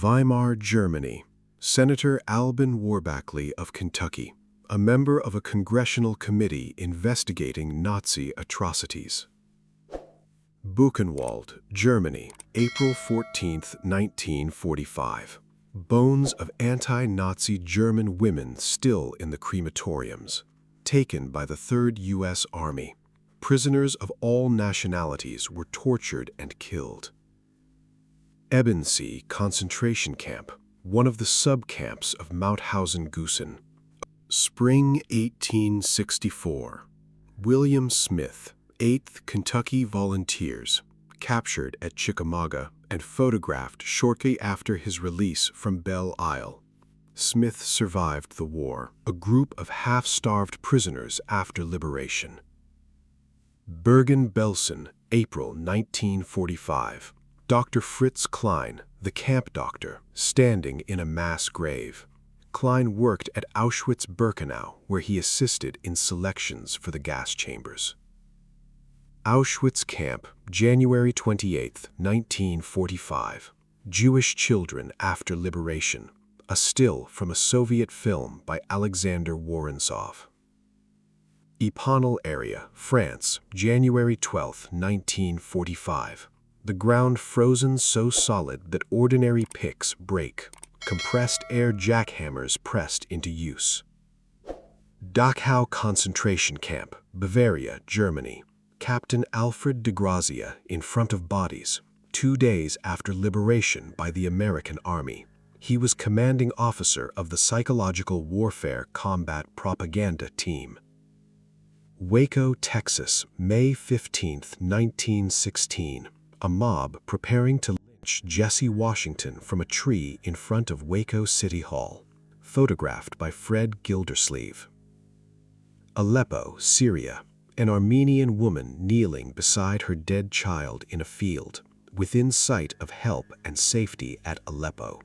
Weimar, Germany. Senator Albin Warbachley of Kentucky, a member of a congressional committee investigating Nazi atrocities. Buchenwald, Germany, April 14, 1945. Bones of anti-Nazi German women still in the crematoriums. Taken by the 3rd U.S. Army. Prisoners of all nationalities were tortured and killed. Ebensee concentration camp, one of the sub-camps of Mauthausen-Gusen. Spring 1864. William Smith, 8th Kentucky Volunteers, captured at Chickamauga and photographed shortly after his release from Belle Isle. Smith survived the war, a group of half-starved prisoners after liberation. Bergen-Belsen, April 1945. Dr. Fritz Klein, the camp doctor, standing in a mass grave. Klein worked at Auschwitz-Birkenau, where he assisted in selections for the gas chambers. Auschwitz Camp, January 28, 1945. Jewish children after liberation. A still from a Soviet film by Alexander Worontsov. Ypernal area, France, January 12, 1945. The ground frozen so solid that ordinary picks break. Compressed air jackhammers pressed into use. Dachau concentration camp, Bavaria, Germany. Captain Alfred de Grazia in front of bodies, 2 days after liberation by the American Army. He was commanding officer of the Psychological Warfare Combat Propaganda Team. Waco, Texas, May 15, 1916. A mob preparing to lynch Jesse Washington from a tree in front of Waco City Hall. Photographed by Fred Gildersleeve. Aleppo, Syria. An Armenian woman kneeling beside her dead child in a field, within sight of help and safety at Aleppo.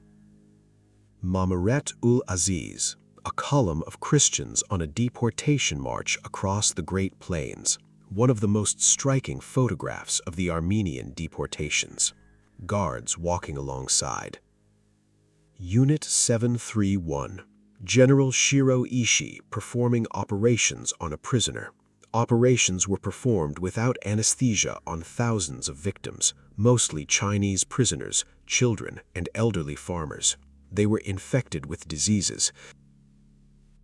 Mameret-ul-Aziz, a column of Christians on a deportation march across the Great Plains, one of the most striking photographs of the Armenian deportations. Guards walking alongside. Unit 731, General Shiro Ishii performing operations on a prisoner. Operations were performed without anesthesia on thousands of victims, mostly Chinese prisoners, children, and elderly farmers. They were infected with diseases.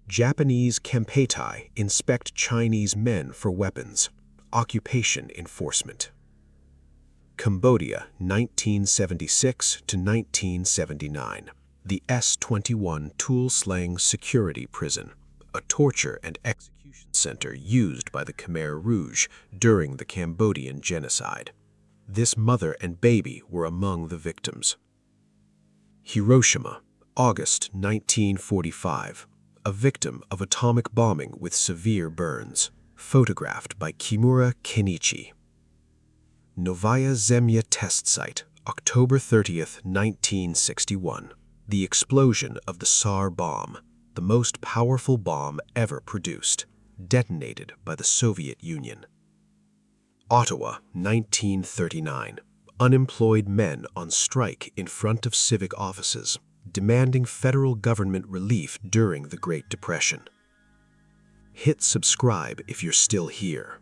Japanese Kempeitai inspect Chinese men for weapons. Occupation enforcement. Cambodia, 1976 to 1979. The S-21 Tuol Sleng Security Prison, a torture and execution center used by the Khmer Rouge during the Cambodian genocide. This mother and baby were among the victims. Hiroshima, August 1945. A victim of atomic bombing with severe burns. Photographed by Kimura Kenichi. Novaya Zemlya test site, October 30, 1961. The explosion of the Tsar bomb, the most powerful bomb ever produced, detonated by the Soviet Union. Ottawa, 1939. Unemployed men on strike in front of civic offices, demanding federal government relief during the Great Depression. Hit subscribe if you're still here.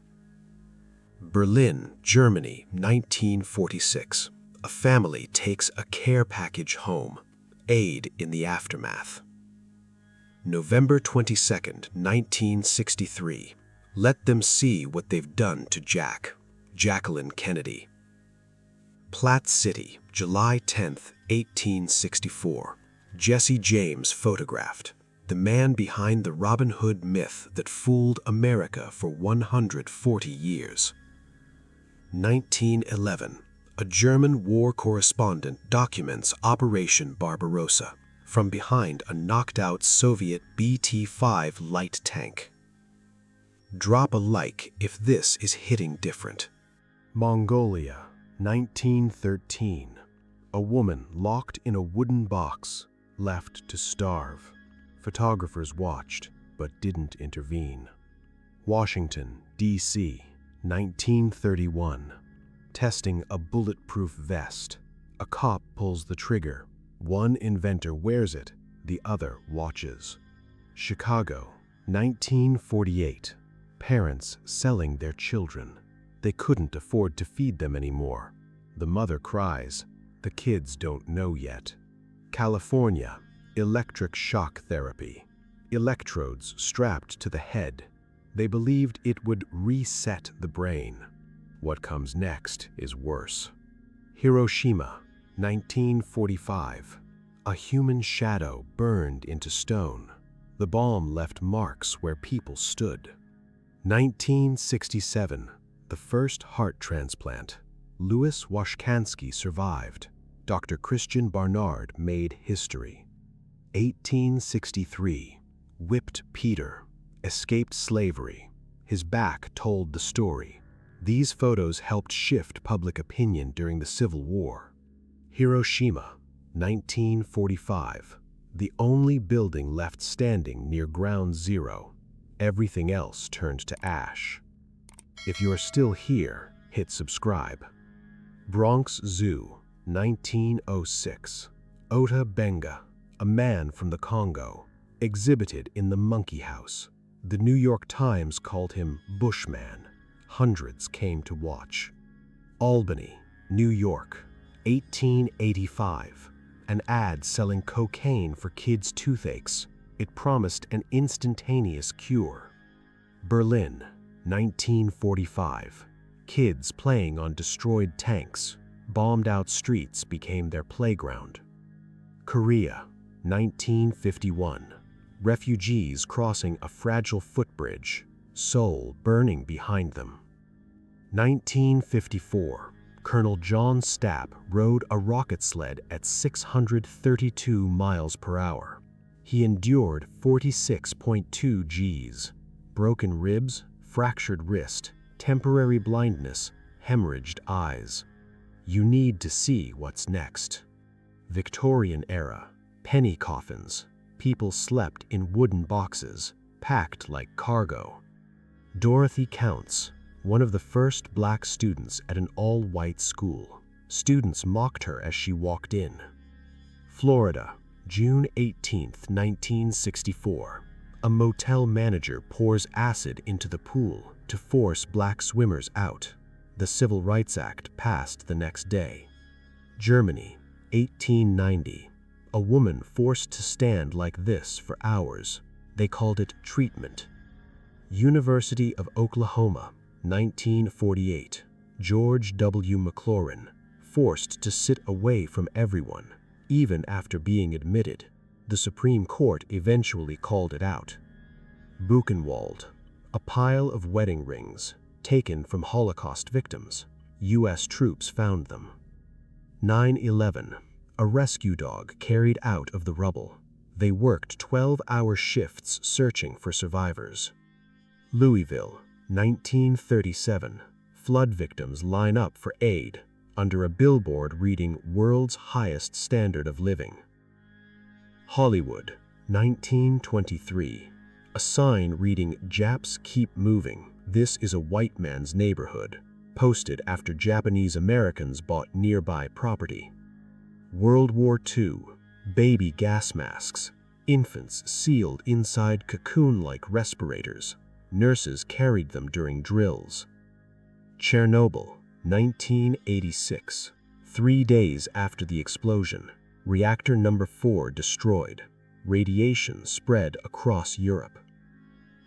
Berlin, Germany, 1946. A family takes a care package home. Aid in the aftermath. November 22, 1963. Let them see what they've done to Jack. Jacqueline Kennedy. Platte City, July 10, 1864. Jesse James photographed. The man behind the Robin Hood myth that fooled America for 140 years. 1911. A German war correspondent documents Operation Barbarossa from behind a knocked-out Soviet BT-5 light tank. Drop a like if this is hitting different. Mongolia, 1913. A woman locked in a wooden box, left to starve. Photographers watched, but didn't intervene. Washington, D.C., 1931. Testing a bulletproof vest. A cop pulls the trigger. One inventor wears it, the other watches. Chicago, 1948. Parents selling their children. They couldn't afford to feed them anymore. The mother cries. The kids don't know yet. California, electric shock therapy. Electrodes strapped to the head. They believed it would reset the brain. What comes next is worse. Hiroshima, 1945. A human shadow burned into stone. The bomb left marks where people stood. 1967. The first heart transplant. Louis Washkansky survived. Dr. Christian Barnard made history. 1863. Whipped Peter. Escaped slavery. His back told the story. These photos helped shift public opinion during the Civil War. Hiroshima, 1945. The only building left standing near Ground Zero. Everything else turned to ash. If you're still here, hit subscribe. Bronx Zoo, 1906. Ota Benga, a man from the Congo, exhibited in the Monkey House. The New York Times called him Bushman. Hundreds came to watch. Albany, New York, 1885. An ad selling cocaine for kids' toothaches. It promised an instantaneous cure. Berlin, 1945. Kids playing on destroyed tanks. Bombed-out streets became their playground. Korea, 1951. Refugees crossing a fragile footbridge. Seoul burning behind them. 1954. Colonel John Stapp rode a rocket sled at 632 miles per hour. He endured 46.2 Gs. Broken ribs, fractured wrist, temporary blindness, hemorrhaged eyes. You need to see what's next. Victorian era, penny coffins. People slept in wooden boxes, packed like cargo. Dorothy Counts, one of the first black students at an all-white school. Students mocked her as she walked in. Florida, June 18, 1964. A motel manager pours acid into the pool to force black swimmers out. The Civil Rights Act passed the next day. Germany, 1890. A woman forced to stand like this for hours. They called it treatment. University of Oklahoma, 1948. George W. McLaurin, forced to sit away from everyone, even after being admitted. The Supreme Court eventually called it out. Buchenwald, a pile of wedding rings, taken from Holocaust victims. U.S. troops found them. 9/11, a rescue dog carried out of the rubble. They worked 12-hour shifts searching for survivors. Louisville, 1937. Flood victims line up for aid under a billboard reading "World's Highest Standard of Living." Hollywood, 1923. A sign reading "Japs keep moving. This is a white man's neighborhood," posted after Japanese Americans bought nearby property. World War II. Baby gas masks. Infants sealed inside cocoon-like respirators. Nurses carried them during drills. Chernobyl, 1986. 3 days after the explosion, reactor number 4 destroyed. Radiation spread across Europe.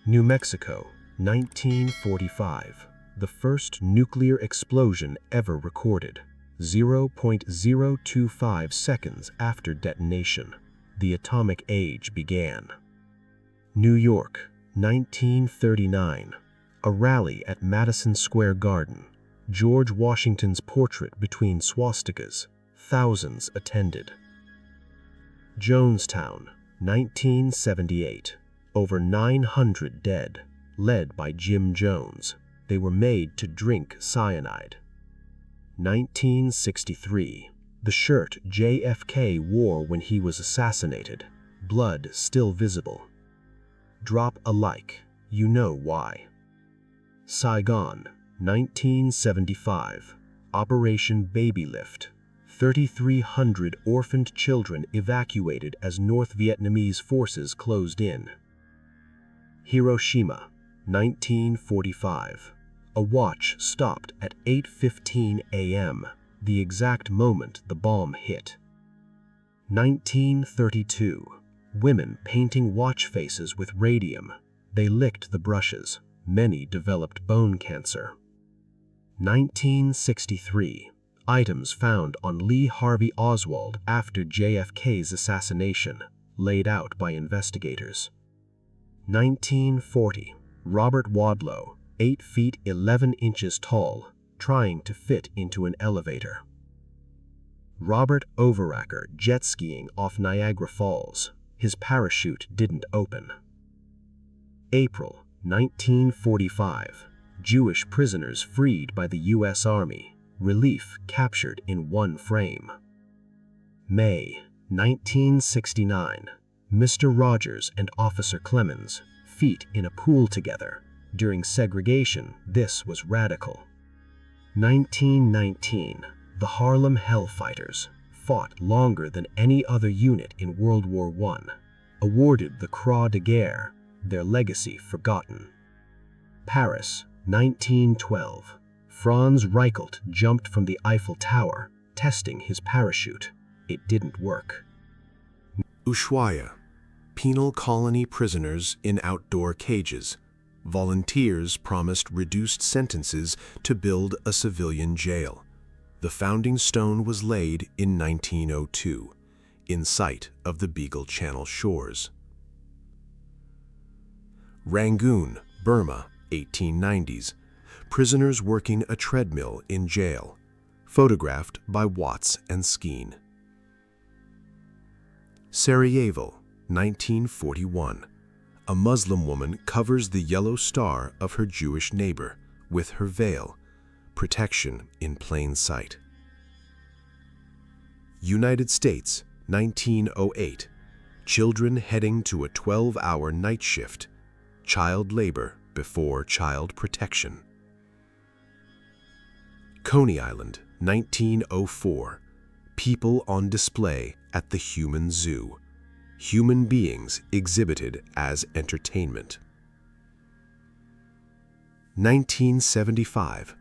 New Mexico, 1945. The first nuclear explosion ever recorded. 0.025 seconds after detonation, the atomic age began. New York, 1939. A rally at Madison Square Garden. George Washington's portrait between swastikas. Thousands attended. Jonestown, 1978. Over 900 dead, led by Jim Jones. They were made to drink cyanide. 1963. The shirt JFK wore when he was assassinated. Blood still visible. Drop a like, you know why. Saigon, 1975. Operation Baby Lift. 3,300 orphaned children evacuated as North Vietnamese forces closed in. Hiroshima, 1945. A watch stopped at 8:15 a.m., the exact moment the bomb hit. 1932. Women painting watch faces with radium. They licked the brushes. Many developed bone cancer. 1963. Items found on Lee Harvey Oswald after JFK's assassination, laid out by investigators. 1940. Robert Wadlow, 8 feet 11 inches tall, trying to fit into an elevator. Robert Overacker jet skiing off Niagara Falls. His parachute didn't open. April 1945. Jewish prisoners freed by the U.S. Army. Relief captured in one frame. May 1969. Mr. Rogers and Officer Clemens, feet in a pool together. During segregation, this was radical. 1919. The Harlem Hellfighters fought longer than any other unit in World War I. Awarded the Croix de Guerre, their legacy forgotten. Paris, 1912. Franz Reichelt jumped from the Eiffel Tower, testing his parachute. It didn't work. Ushuaia. Penal colony prisoners in outdoor cages. Volunteers promised reduced sentences to build a civilian jail. The founding stone was laid in 1902, in sight of the Beagle Channel shores. Rangoon, Burma, 1890s. Prisoners working a treadmill in jail. Photographed by Watts and Skeen. Sarajevo, 1941. A Muslim woman covers the yellow star of her Jewish neighbor with her veil, protection in plain sight. United States, 1908. Children heading to a 12-hour night shift. Child labor before child protection. Coney Island, 1904. People on display at the Human Zoo. Human beings exhibited as entertainment. 1975.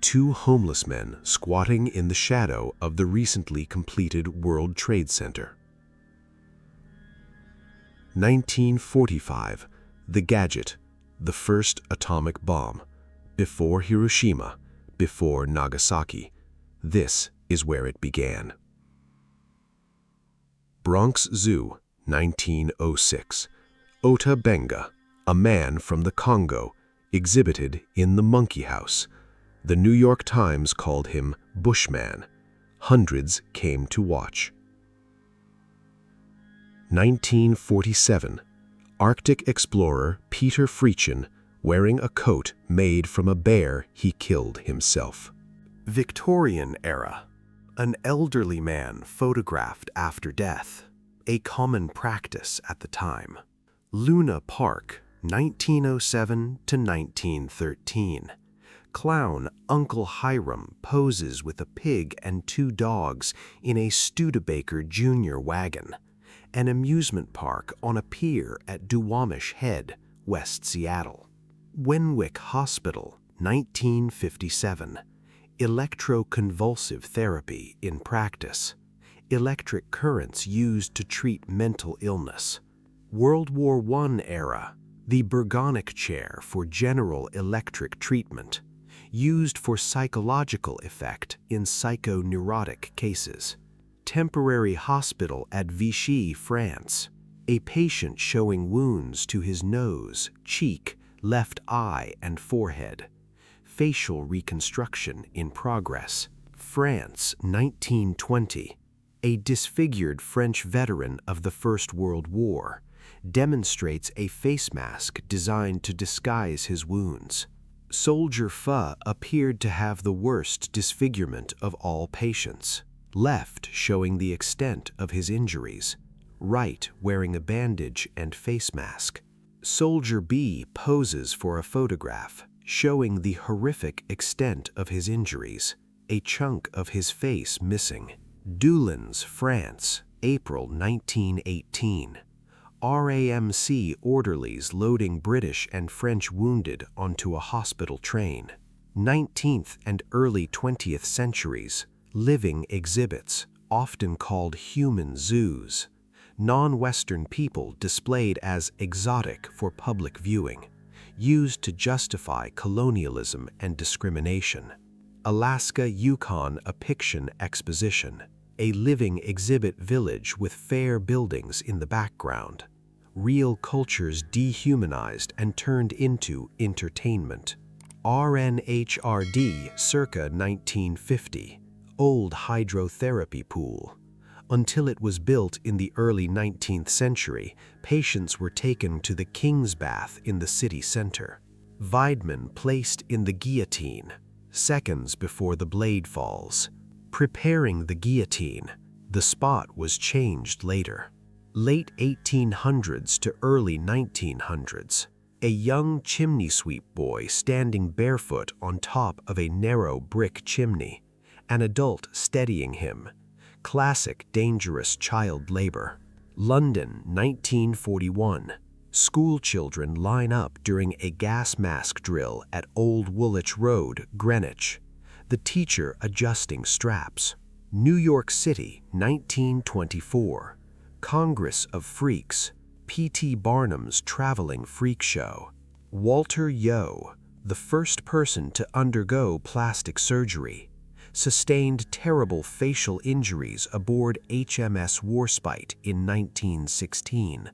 2 homeless men squatting in the shadow of the recently completed World Trade Center. 1945. The Gadget, the first atomic bomb. Before Hiroshima, before Nagasaki. This is where it began. Bronx Zoo, 1906. Ota Benga, a man from the Congo, exhibited in the Monkey House. The New York Times called him Bushman. Hundreds came to watch. 1947. Arctic explorer Peter Fritzen wearing a coat made from a bear he killed himself. Victorian era. An elderly man photographed after death, a common practice at the time. Luna Park, 1907 to 1913. Clown Uncle Hiram poses with a pig and 2 dogs in a Studebaker Jr. wagon. An amusement park on a pier at Duwamish Head, West Seattle. Wenwick Hospital, 1957. Electroconvulsive therapy in practice. Electric currents used to treat mental illness. World War I era. The Bergonic chair for general electric treatment. Used for psychological effect in psychoneurotic cases. Temporary hospital at Vichy, France. A patient showing wounds to his nose, cheek, left eye, and forehead. Facial reconstruction in progress. France, 1920. A disfigured French veteran of the First World War demonstrates a face mask designed to disguise his wounds. Soldier Pho appeared to have the worst disfigurement of all patients. Left showing the extent of his injuries. Right wearing a bandage and face mask. Soldier B poses for a photograph, showing the horrific extent of his injuries, a chunk of his face missing. Doullens, France, April 1918. RAMC orderlies loading British and French wounded onto a hospital train. 19th and early 20th centuries, living exhibits, often called human zoos. Non-Western people displayed as exotic for public viewing, used to justify colonialism and discrimination. Alaska Yukon Apiction Exposition, a living exhibit village with fair buildings in the background. Real cultures dehumanized and turned into entertainment. RNHRD circa 1950, old hydrotherapy pool. Until it was built in the early 19th century, patients were taken to the King's Bath in the city center. Weidmann placed in the guillotine, seconds before the blade falls. Preparing the guillotine, the spot was changed later. Late 1800s to early 1900s, a young chimney sweep boy standing barefoot on top of a narrow brick chimney, an adult steadying him. Classic dangerous child labor. London, 1941. School children line up during a gas mask drill at Old Woolwich Road, Greenwich. The teacher adjusting straps. New York City, 1924. Congress of Freaks. P.T. Barnum's traveling freak show. Walter Yeo, the first person to undergo plastic surgery. Sustained terrible facial injuries aboard HMS Warspite in 1916,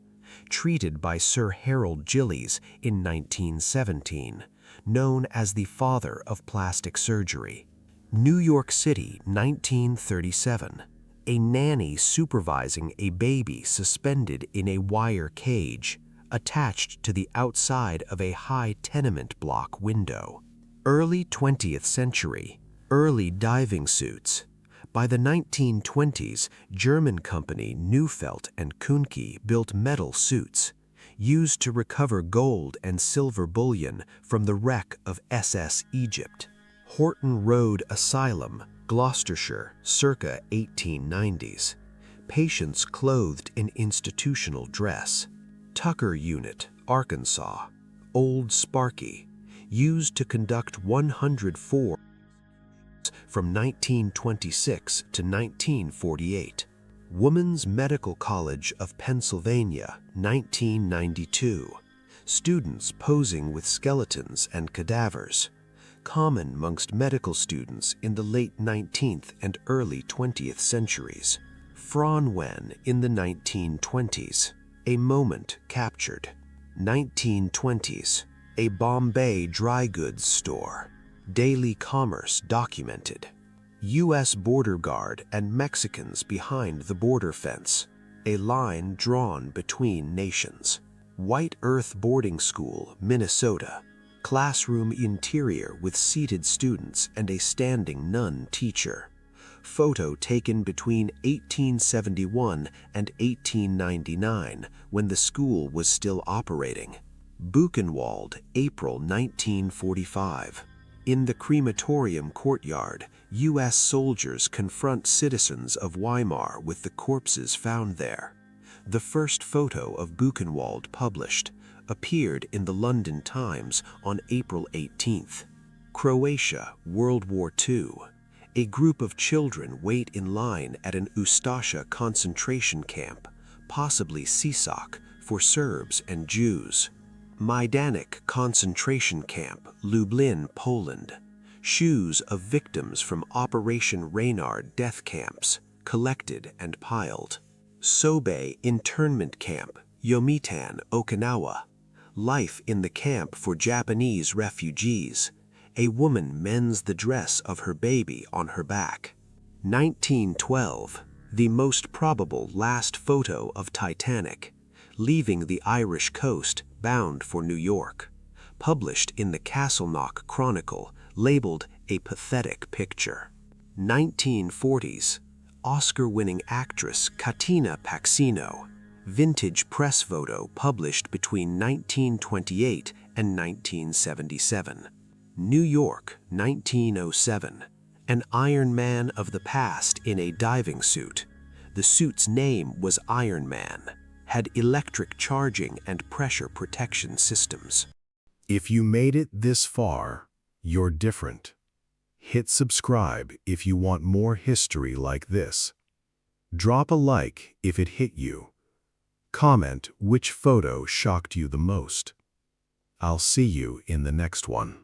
treated by Sir Harold Gillies in 1917, known as the father of plastic surgery. New York City, 1937. A nanny supervising a baby suspended in a wire cage, attached to the outside of a high tenement block window. Early 20th century. Early diving suits. By the 1920s, German company Neufeld and Kuhnke built metal suits, used to recover gold and silver bullion from the wreck of SS Egypt. Horton Road Asylum, Gloucestershire, circa 1890s. Patients clothed in institutional dress. Tucker Unit, Arkansas. Old Sparky, used to conduct 104 from 1926 to 1948. Woman's Medical College of Pennsylvania, 1992. Students posing with skeletons and cadavers. Common amongst medical students in the late 19th and early 20th centuries. Franwen in the 1920s. A moment captured. 1920s. A Bombay dry goods store. Daily commerce documented. U.S. border guard and Mexicans behind the border fence. A line drawn between nations. White Earth Boarding School, Minnesota. Classroom interior with seated students and a standing nun teacher. Photo taken between 1871 and 1899 when the school was still operating. Buchenwald, April 1945. In the crematorium courtyard, U.S. soldiers confront citizens of Weimar with the corpses found there. The first photo of Buchenwald published appeared in the London Times on April 18th. Croatia, World War II. A group of children wait in line at an Ustasha concentration camp, possibly Sisak, for Serbs and Jews. Majdanek concentration camp, Lublin, Poland. Shoes of victims from Operation Reynard death camps, collected and piled. Sobe internment camp, Yomitan, Okinawa. Life in the camp for Japanese refugees. A woman mends the dress of her baby on her back. 1912. The most probable last photo of Titanic, leaving the Irish coast bound for New York. Published in the Castleknock Chronicle, labeled A Pathetic Picture. 1940s. Oscar-winning actress Katina Paxino. Vintage press photo published between 1928 and 1977. New York, 1907. An Iron Man of the past in a diving suit. The suit's name was Iron Man, had electric charging and pressure protection systems. If you made it this far, you're different. Hit subscribe if you want more history like this. Drop a like if it hit you. Comment which photo shocked you the most. I'll see you in the next one.